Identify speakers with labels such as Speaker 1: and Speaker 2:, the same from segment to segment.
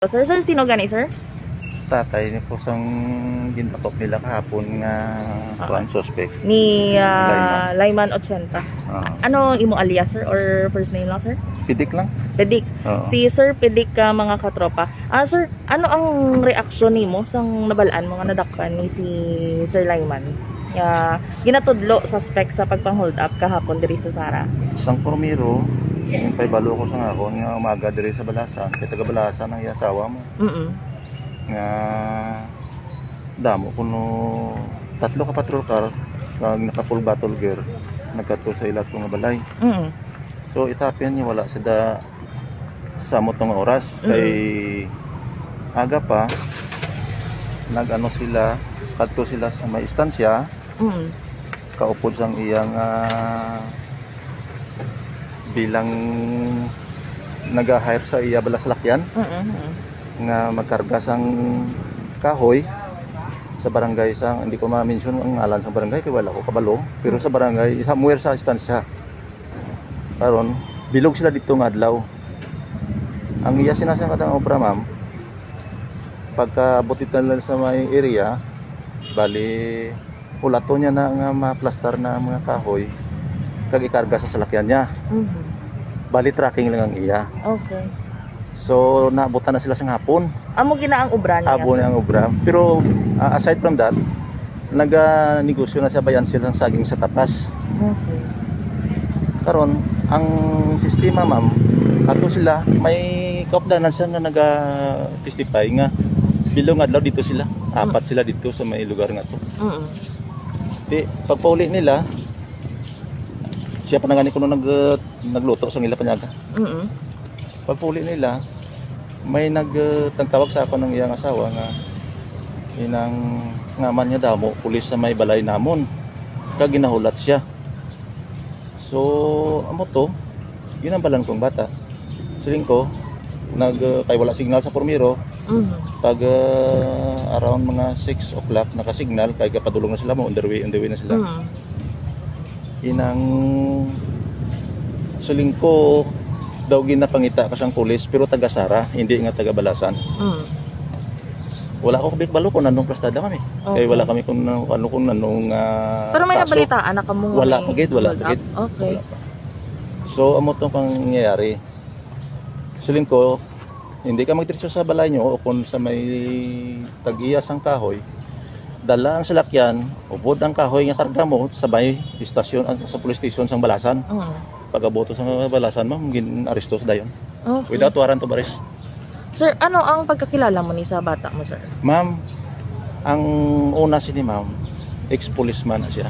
Speaker 1: Sir, sino gani, sir?
Speaker 2: Tatay ni po sang ginpatok nila kahapon nga kuan suspect.
Speaker 1: Ni
Speaker 2: Layman.
Speaker 1: Layman 80.
Speaker 2: Ah,
Speaker 1: Ano imo alias, sir? Or first name lang, sir?
Speaker 2: pidik lang.
Speaker 1: Pedik.
Speaker 2: Oo.
Speaker 1: Si Sir Pedik ka mga katropa. Sir, ano ang reaksyon nimo sang nabalaan mo nga nadakpan ni si Sir Layman? Ginatudlo suspect sa pagpang-hold up kahapon diri sa Sara.
Speaker 2: Sang Cormiro, yung paibalo ko sa ngakon nga umaga diri sa Balasan, kay taga Balasan ang asawa mo. Nga damo kuno tatlo ka patrol car kag naka full battle gear nagkato sa ilat nga balay. So itapyan niya wala sa samot nga oras kay aga pa nagano sila kadto sila sa may istansya kaupod sang iyang bilang nag-hire sa iya bala salakyan nga magkarga sang kahoy sa barangay sang hindi ko ma-mention ang ngalan sa barangay kay wala ko kabalo pero sa barangay somewhere sa istansya karon bilog sila dito nga adlaw ang iya sinasang kadang obra ma'am pagka butit na sa may area bali ulato niya na nga ma-plaster na mga kahoy kag ikarga sa salakyan niya bali tracking lang ang iya.
Speaker 1: Okay.
Speaker 2: So naabutan na sila sa hapon.
Speaker 1: Amo ginaang obra niya.
Speaker 2: Abo na ang obra. Pero aside from that, nag-negosyo na sa bayan sila ng saging sa tapas.
Speaker 1: Okay.
Speaker 2: Karon ang sistema ma'am, ato sila may kaupdanan siya nga naga-testify nga bilong adlaw dito sila. Apat sila dito sa may lugar nga to. Di pagpauli nila siya pa na gani kuno nagluto sa ila panyaga. Pagpauli nila may nagtawag sa ako ng iyang asawa nga inang ngaman niya damo pulis sa may balay namon kag ginahulat siya. So amo to ginambalan kong bata siling ko kay wala signal sa Pormiro pag around mga 6 o'clock naka-signal kay kapadulong na sila mo on the way na sila. Inang siling ko daw ginapangita ka siyang pulis pero taga Sara hindi nga taga Balasan. Wala ko kabikbalo kung anong plastada kami. Kaya wala kami kung anong
Speaker 1: pero may nabalitaan na kamo
Speaker 2: wala pagid.
Speaker 1: Okay.
Speaker 2: So amo tong pangyayari. Siling ko hindi ka magdiretso sa balay nyo o kung sa may tag-iya sang kahoy dala ang salakyan upod ang kahoy nga karga mo sa may istasyon sa police station sang Balasan. Pag-aboto sa Balasan ma'am gin-aresto sa dayon.
Speaker 1: Okay.
Speaker 2: Without warrant of arrest.
Speaker 1: Sir, ano ang pagkakilala mo ni sa bata mo, sir?
Speaker 2: Ma'am, ang una si ni ma'am, ex-policeman na siya.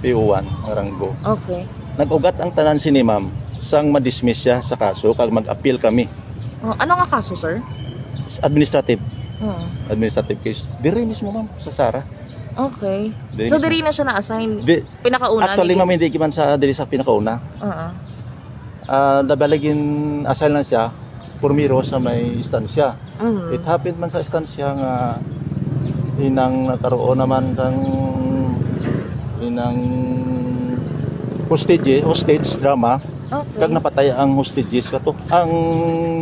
Speaker 2: PO1, ang ranggo.
Speaker 1: Okay.
Speaker 2: Nag-ugat ang tanan si ni ma'am sang ma-dismiss siya sa kaso kag mag-appeal kami.
Speaker 1: Ano nga kaso, sir?
Speaker 2: Administrative. Administrative case. Diri mismo ma'am sa Sara.
Speaker 1: Okay.
Speaker 2: Diri
Speaker 1: So
Speaker 2: mismo.
Speaker 1: diri na siya na-assign pinakauna.
Speaker 2: Actually ma'am hindi man sa diri sa pinakauna. Nabaligin assign lang siya Pormiro sa may istansya. It happened man sa istansya nga inang nakaroon naman kang inang hostage drama.
Speaker 1: Okay.
Speaker 2: Kag napatay ang hostages kato. Ang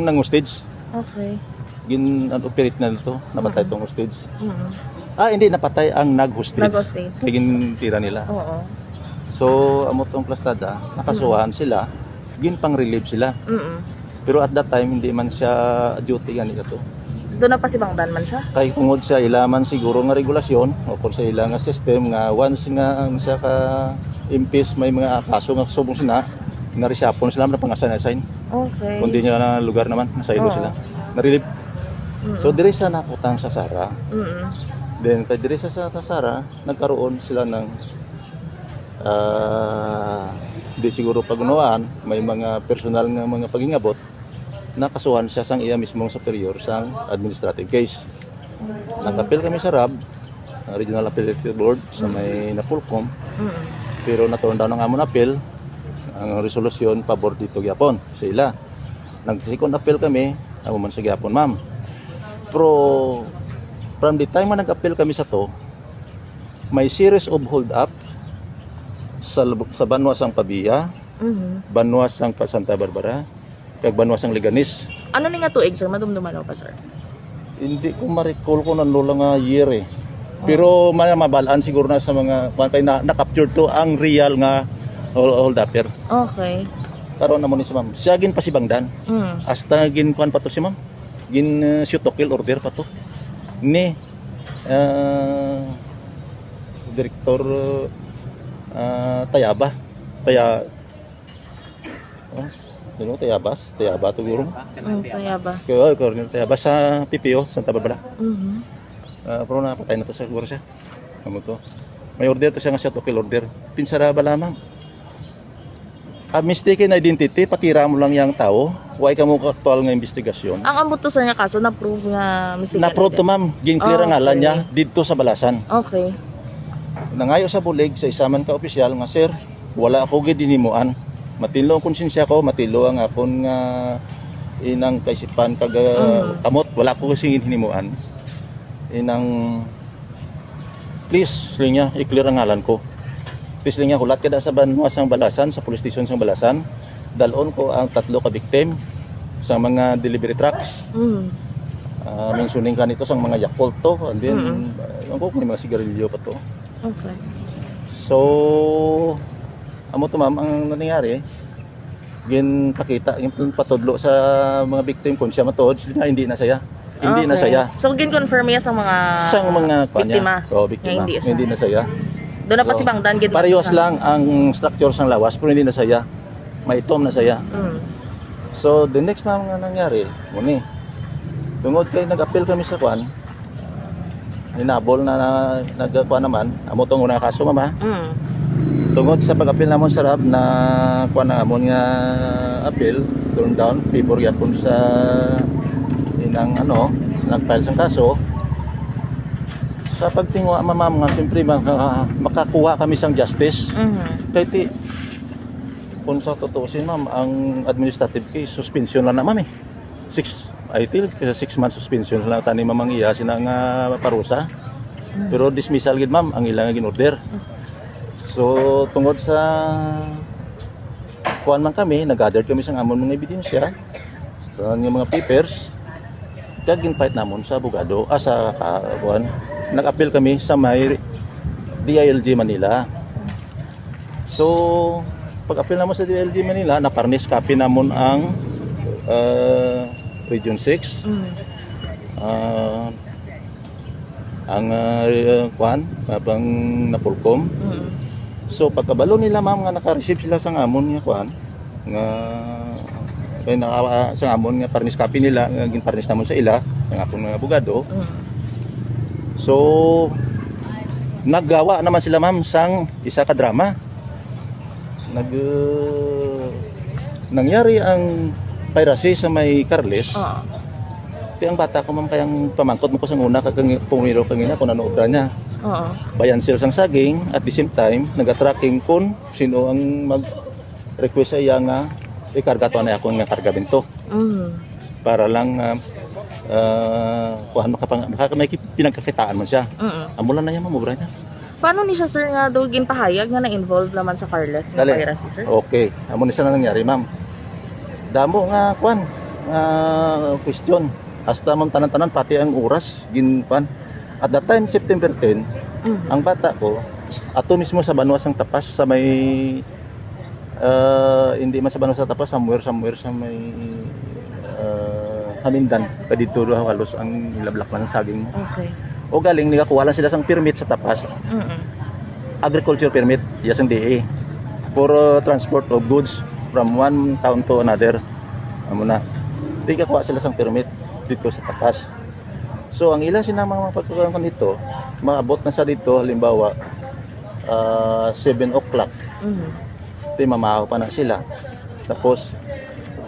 Speaker 2: nang hostage.
Speaker 1: Okay.
Speaker 2: Gin-operate na dito, napatay tong hostage. Hindi napatay ang nag-hostage.
Speaker 1: Nag-hostage.
Speaker 2: Kaya tira nila.
Speaker 1: Oo.
Speaker 2: So, amo tong plastada, nakasuhan sila, gin-pang-relieve sila. Pero at that time, hindi man siya duty gani kato.
Speaker 1: Doon na pasibangdan man siya?
Speaker 2: Kay tungod sa ilaman siguro nga regulasyon, o kung sa ilang nga system, nga once nga ang siya ka impis may mga kaso nga subong sila, narisapon sila na pangasan-assign.
Speaker 1: Okay.
Speaker 2: Kundi niya na lugar naman, nasa ilo sila. Na-relieve. So, diri sa naputang sa Sara. Then, kay diri sa Sara, nagkaroon sila ng di siguro pagunawaan, may mga personal nga mga pagingabot, nakasuhan siya sang iya mismong superior sang administrative case. Nag-appeal kami sa RAB, Regional Appellate Board, sa may Napolcom, pero na-turn down ang amon appeal, ang resolusyon pabor dito gyapon sa ila. Nag-second appeal kami, amo man sa gyapon ma'am. Pero from the time na nag-appeal kami sa to, may series of hold up sa Banwas ang Pabia, Banwas ang Santa Barbara, kag Banwas ang Liganis.
Speaker 1: Ano ni nga tuig, sir? Madumduman pa, sir?
Speaker 2: Hindi ko ma-recall kung ano lang nga year eh. Pero mabalaan siguro na sa mga kay na-capture to ang real nga hold upper.
Speaker 1: Okay.
Speaker 2: Karon na mo ni si ma'am. Siya gin pasibangdan. Hasta gin kuan pa to si ma'am. Gin shoot to kill order pa to. Ni Direktor Tayaba. Tayaba to guro.
Speaker 1: Kaya ba?
Speaker 2: Kaya Colonel Tayaba sa PPO Santa Barbara. Pero napatay na to siguro siya. Ano to? May order to siya nga shoot to kill order. Pinsara bala ma'am. Mistaken identity, patira mo lang yung tao. Huwag ka mo aktual nga investigasyon.
Speaker 1: Ang ambot to, sir, nga kaso, na-prove nga mistaken.
Speaker 2: Na-prove to ma'am, gin-clear ang ngalan niya dito sa balasan.
Speaker 1: Okay.
Speaker 2: Nangayo sa bulig sa isaman ka opisyal nga, sir, wala ako gid dinimuan. Matilo ang konsensya ko, matilo ang akon nga inang kaisipan kag kamot, wala ko kasi hinimuan. Inang please, linya, i-clear ang ngalan ko. Please linya, hulat ka da sa banwas ng balasan, sa police station ng balasan. Dalon ko ang 3 ka victim sa mga delivery trucks. Mentioning ka nito sa mga Yakult to, and then ang ko may mga sigarilyo pa to.
Speaker 1: Okay.
Speaker 2: So amo to ma'am, ang nangyari gin pakita yung patudlo sa mga victim kung siya matuod, hindi na saya. Hindi na saya.
Speaker 1: So gin-confirm niya sa mga
Speaker 2: biktima. So biktima. Hindi na saya.
Speaker 1: Doon na pa si Bangdan gid.
Speaker 2: Parehas lang ang structure sang lawas pero hindi na saya. Maitom na saya. So the next na nga nangyari, muni. Tungod kay nag-appeal kami sa kwan. Hinabol na nagkuha naman, amo tong unang kaso mama. Tungod sa pag-appeal namon sa RAB na kuha na amon nga appeal, turn down, favor yapon sa inang nag-file sang kaso. Sa pagtingwa ma'am nga siyempre makakuha kami sang justice. Kaya kung sa tutusin ma'am, ang administrative case suspension lang na ma'am eh. 6 months suspension lang tani mamang iya sinang parusa. Pero dismissal gid ma'am ang ilang gin-order. So tungod sa kuan man kami, nag-gather kami sang amon mga ebidensya, sa mga papers. Kaya gin-fight namon sa abogado, sa kuan. Nag-appeal kami sa may DILG Manila. So, pag-appeal naman sa DILG Manila, na-parnis copy namon ang Region 6. Ang kuan, habang napulkom. So, pagkabalo nila ma'am nga naka-receive sila sa amon nga kuan, nga sa amon nga parnis copy nila, nga gin-parnis namon sa ila, sa akong mga abogado. So, naggawa naman sila ma'am sang isa ka drama. Nangyari ang piracy sa may Carles. Kaya ang bata ko ma'am kayang pamangkot mo ko sa una kang pumiro kangina kung ano obra niya. Bayan sila sang saging at the same time nag-tracking kung sino ang mag-request sa iya nga ikarga to na akong nga karga bento. Para lang kuhan may pinagkakitaan mo siya. Amulan na yan mamubra niya.
Speaker 1: Paano ni siya sir nga daw ginpahayag nga na-involved naman sa Carles nga piracy sir?
Speaker 2: Okay, amo ni siya na nangyari ma'am. Damo nga kuan question. Hasta ma'am tanan-tanan pati ang oras ginpan. At that time September 10, ang bata ko ato mismo sa Banwas ang Tapas sa may hindi man sa Banwas sa Tapas, somewhere sa may Hamindan pa dito halos ang lablak man ng saging.
Speaker 1: Okay.
Speaker 2: O galing nagakuha lang sila sang permit sa Tapas. Agriculture permit, yes ang DA. For transport of goods from one town to another. Amo na. Nagakuha sila sang permit dito sa Tapas. So ang ilang sinamang mga pagkukuhan nito, maabot na sa dito halimbawa 7 o'clock. Mamahaw pa na sila. Tapos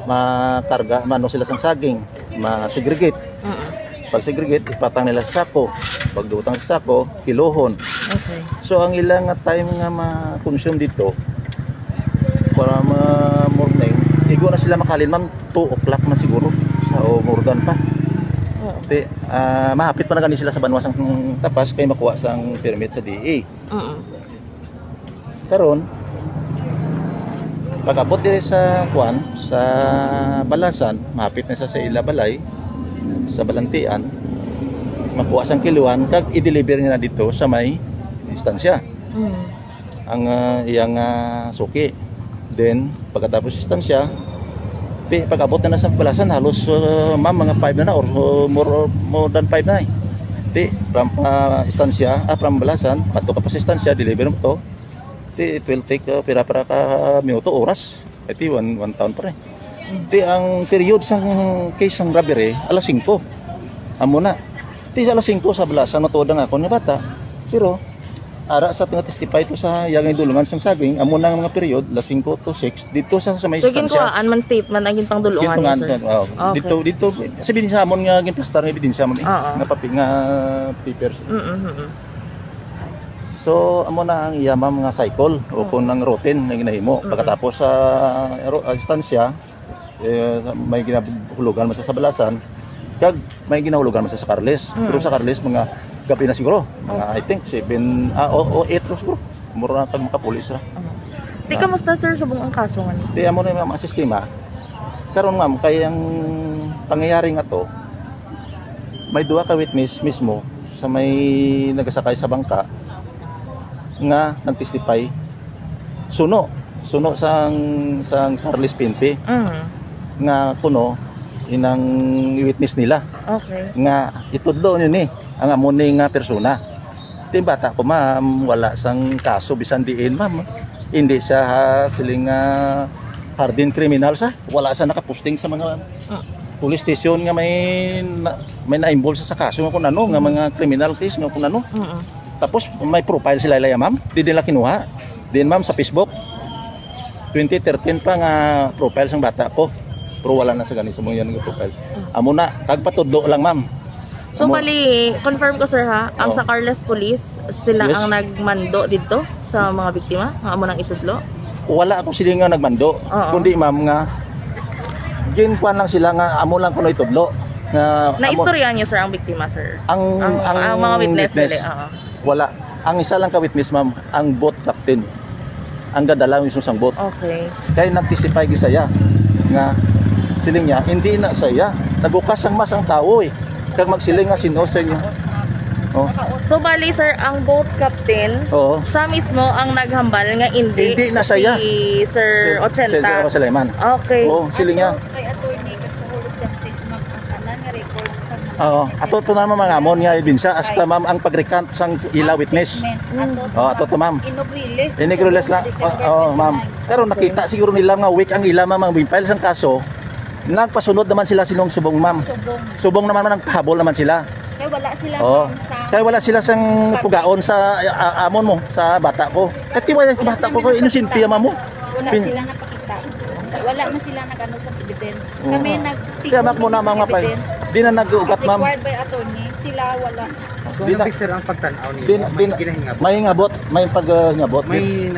Speaker 2: makarga, mano sila sang saging, ma-segregate. Pag segregate, ipatang nila sa sako. Pag dutang sa sako, kilohon.
Speaker 1: Okay.
Speaker 2: So ang ilang time nga ma-consume dito para morning, igo na sila makalin ma'am 2 o'clock na siguro sa more than pa. Mahapit pa na gani sila sa Banwas ang Tapas kay makuha sang permit sa DA. Karon Pag-abot diri sa kuan sa Balasan, mahapit na sa ila balay sa Balantian, makuha sang kiluan kag i-deliver niya na dito sa may istansya. Ang iyang suki. Then pagkatapos istansya, pag-abot na sa Balasan halos ma'am mga 5 na or more than 5 na. From istansya, from Balasan, pato ka pa sa istansya, deliver mo to. It will take para ka minuto, oras. Ito, 1 taon pa rin. Ang period sang case ng robbery, alas 5. Amo na. Alas 5 sa Balasan, matuod nga ako ni bata. Pero, ara sa tinatestify ito sa Yagay Dulungan sang saging, amo na mga period, alas 5 to 6, dito sa may
Speaker 1: So,
Speaker 2: istansya.
Speaker 1: ginkuhaan man statement ang gintang dulungan niya, sir. Okay.
Speaker 2: Dito, sabihin sa amon nga ginplastar ng ebidensya mo nga papers. So, amo na ang iya ma'am nga cycle o kung ng routine na ginahimo. Pagkatapos sa istansya, may ginahulugan man sa Balasan, kag may ginahulugan man sa Carles. Pero sa Carles, mga gabi na siguro. Mga, I think 7 o 8 siguro. Mura na kag makapulis ra.
Speaker 1: Di kamusta, sir, subong ang kaso nga niya?
Speaker 2: Di amo na yung mga sistema. Karon ma'am, kaya ang pangyayari nga to, may duha ka witness mismo sa may nagasakay sa bangka nga nagtestify suno sang Carles Pinte nga kuno inang witness nila nga itudlo niyo ni ang amon ni nga persona. Di bata ko ma'am, wala sang kaso bisan diin ma'am, hindi siya siling hardened criminal sa wala sa nakaposting sa mga police station nga may na-involve sa kaso nga kun ano nga mga criminal case nga kun ano. Tapos may profile sila ilaya ma'am, di nila kinuha. Din ma'am sa Facebook 2013 pa nga profile sang bata ko. Pero wala na sa ganito mo yan nga profile. Amo na tagpatudlo lang ma'am.
Speaker 1: So bali, confirm ko sir ha, ang sa Carles Police sila ang nagmando dito sa mga biktima, ang amo nang itudlo.
Speaker 2: Wala ako sila nga nagmando, kundi ma'am nga ginkuan lang sila nga amo lang kuno itudlo.
Speaker 1: Na istorya niyo sir ang biktima sir. Ang mga witness nila.
Speaker 2: Wala. Ang isa lang ka witness ma'am, ang boat captain. Ang gadala mismo sang boat.
Speaker 1: Okay.
Speaker 2: Kaya nag-testify gisaya nga siling niya, hindi na saya. Nagukas ang mas ang tao eh. Kag magsiling nga sino sa inyo. Oh.
Speaker 1: So bali sir, ang boat captain, siya mismo ang naghambal nga hindi
Speaker 2: na saya.
Speaker 1: Si Sir Ochenta.
Speaker 2: Si Sulaiman.
Speaker 1: Okay.
Speaker 2: Oh, siling niya. Ato to naman mga amon nga ebidensya hasta ma'am ang pag-recant sang ila witness. Ato to ma'am. Inigriles lang. Ma'am. Pero nakita siguro nila nga weak ang ila ma'am ang file sang kaso. Nagpasunod naman sila sinong subong ma'am. Subong naman nagpahabol naman sila.
Speaker 3: Kaya wala sila
Speaker 2: Kaya wala sila sang pugaon sa amon mo sa bata ko. Kasi wala sa bata ko inosente ma'am mo.
Speaker 3: Wala sila napakita. Wala man sila nag-ano sa evidence. Kami nagtigol
Speaker 2: kaya mak mo na mga pa. Di na nag-ugat ma'am.
Speaker 3: Required by attorney. Sila wala.
Speaker 4: So, officer ang pagtanaw niyo.
Speaker 2: May ngabot, may paghingabot. May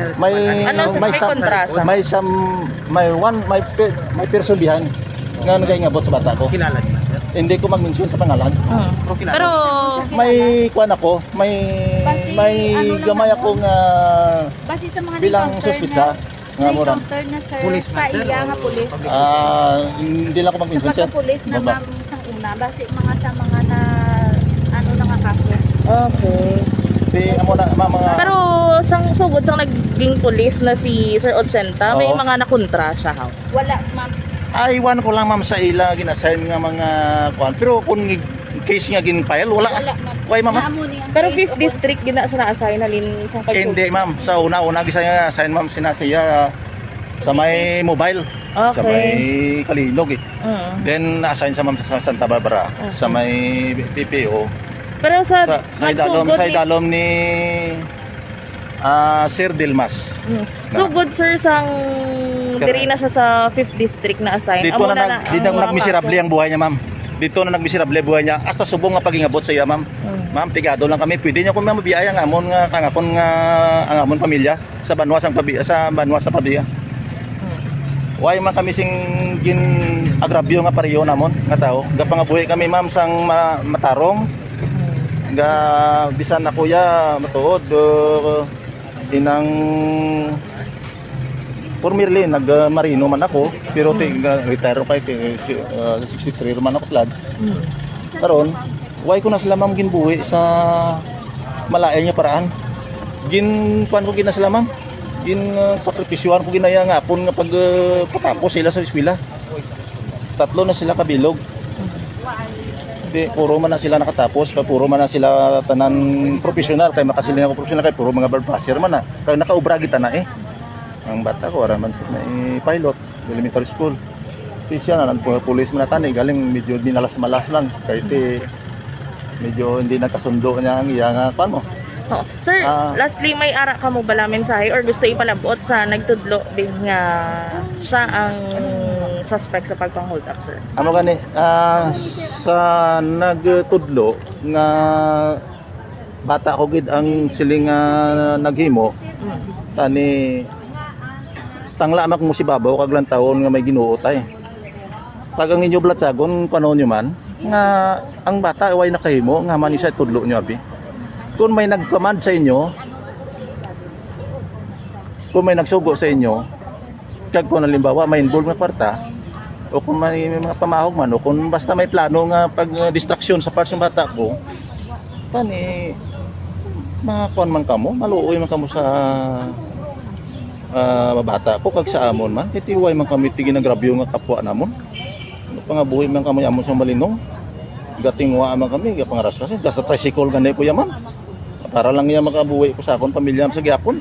Speaker 2: person behind nga nagingabot sa bata ko.
Speaker 4: Kilala niyo.
Speaker 2: Hindi ko mag-mention sa pangalan.
Speaker 1: Pero
Speaker 2: may kuan ako, may gamay ako nga
Speaker 3: base sa mga
Speaker 2: bilang suspitsa nga mura.
Speaker 3: na sir
Speaker 4: Pulis
Speaker 3: sa
Speaker 4: na, sir,
Speaker 3: iya nga pulis.
Speaker 2: Hindi lang ako mag-mention
Speaker 3: Sa
Speaker 2: sir.
Speaker 3: pulis na ma'am sang una base mga sa mga na ano na nga kaso.
Speaker 1: okay.
Speaker 2: Amo na mga
Speaker 1: Pero sang sugod sang naging pulis na si Sir Ochenta, may mga nakontra siya ha.
Speaker 3: Wala ma'am.
Speaker 2: iwan ko lang ma'am sa ila ginassign nga mga kuan. Pero kung case nga gin-file wala. Why ma'am?
Speaker 1: Pero 5th district gina sa na-assign na lin sa pagsugod.
Speaker 2: Hindi ma'am, sa una gisaya assign ma'am sinasiya sa may mobile. Sa may Kalinog eh. Then na-assign sa ma'am sa Santa Barbara sa may PPO.
Speaker 1: Pero sa
Speaker 2: dalom ni Sir Dilmas.
Speaker 1: So good sir sang diri na siya sa 5th district na assign.
Speaker 2: Dito na nagmiserable ang buhay niya ma'am. Dito na nagmiserable buhay niya. Hasta subong nga pagingabot sa iya ma'am. Ma'am, tigado lang kami. Pwede niya kung mabiyaya ang amon nga kangakon nga ang amon pamilya sa Banwas sa Padilla. Why man kami sing gin agrabyo nga pareho namon nga tao. Gapangabuhi kami ma'am sang matarong. Nga bisan na kuya matuod inang formerly nag-marino man ako, pero retire kay 63 man ako lad.
Speaker 1: Mm.
Speaker 2: Karon, why ko na sila ma'am ginbuhi sa malayo niya paraan. Kuan ko gina sila ma'am. Sakripisyuhan ko ginaya nga pun nga pag patapos sila sa eskwela. 3 na sila kabilog. Puro man na sila nakatapos, puro man na sila tanan profesional, kay makasiling ako profesional kay puro mga barbaser man na. Kay nakaubra kita na eh. Ang bata ko araman sa pilot, elementary school. Siya na police man natani galing medyo dinalas-malas lang kay medyo hindi nakasundo niya ang iya nga paano.
Speaker 1: Oh. Sir, lastly, may ara ka mo bala mensahe or gusto ipalabot sa nagtudlo din nga siya ang suspect sa pagpang-hold up, sir?
Speaker 2: Amo gani sa nagtudlo nga bata ko gid ang siling naghimo tani tanglamak mo si babaw kag lang taon nga may Ginoo tay. Pag ang inyo blatsagon panahon nyo man nga ang bata way nakahimo nga man isa tudlo nyo abi. Kung may nag-command sa inyo, kung may nagsugo sa inyo, kag kung halimbawa may involved na kwarta, o kung may mga pamahog man, o kung basta may plano nga pag-distraction sa parts ng bata ko, tani, mga kuan man kamo, maluoy man kamo sa bata ko, kag sa amon man, kitiway man kami tiginagrabyo nga kapwa namon. Pangabuhi man kamo amon sa malinong, gatingwa man kami, gapangaras kasi, gasta tricycle ganay ko yaman. Para lang niya makabuhi ko sa akong pamilya sa gyapon.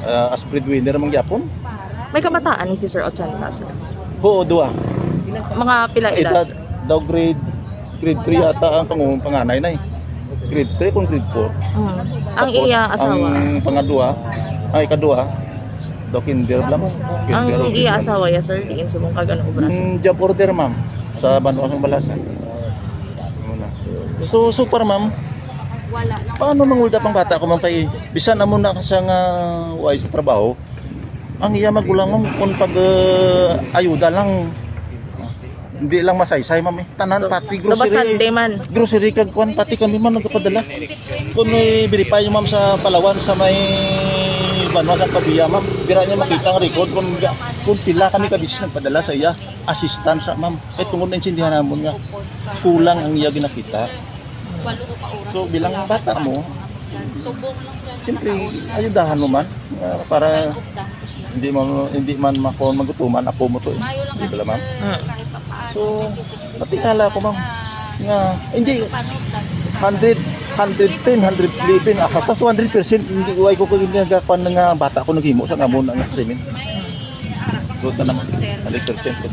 Speaker 2: As breadwinner mang gyapon.
Speaker 1: May kabataan ni si Sir 80, sir?
Speaker 2: Oo, duwa.
Speaker 1: Mga pila edad?
Speaker 2: Daw grade 3 yata ang panganay na eh. Grade 3 kung grade 4.
Speaker 1: Ang iya asawa?
Speaker 2: Ang ikadua, daw kinder lang.
Speaker 1: Ang iya asawa ya, sir? Diin sa mong kagano obrasa?
Speaker 2: Job order, ma'am. Sa Banwasang Balasan. So, super, ma'am.
Speaker 3: Wala.
Speaker 2: Paano mangulda pang bata ko man kay bisan na muna kasi nga way sa trabaho. Ang iya magulang mo kung pag ayuda lang hindi lang masaysay ma'am. Tanan pati grocery.
Speaker 1: Bastante man.
Speaker 2: Grocery kag kuan pati kami man nagpadala. Kung may verify ma'am sa Palawan sa may Banwasang Kabiya ma'am, dira niya makita ang record kung sila kami kabis nagpadala sa iya assistance ma'am. Kay tungod na intindihan namon nga kulang ang iya ginakita. So bilang bata mo, siyempre ayudahan mo man para hindi man magutuman apo mo to eh. Di ba ma'am? So natingala ko ma'am nga hindi 100, 110, 111 akasas 200% hindi ko ginagapan nga bata ko naghimo sa namon ang krimen. So tanang 100% ko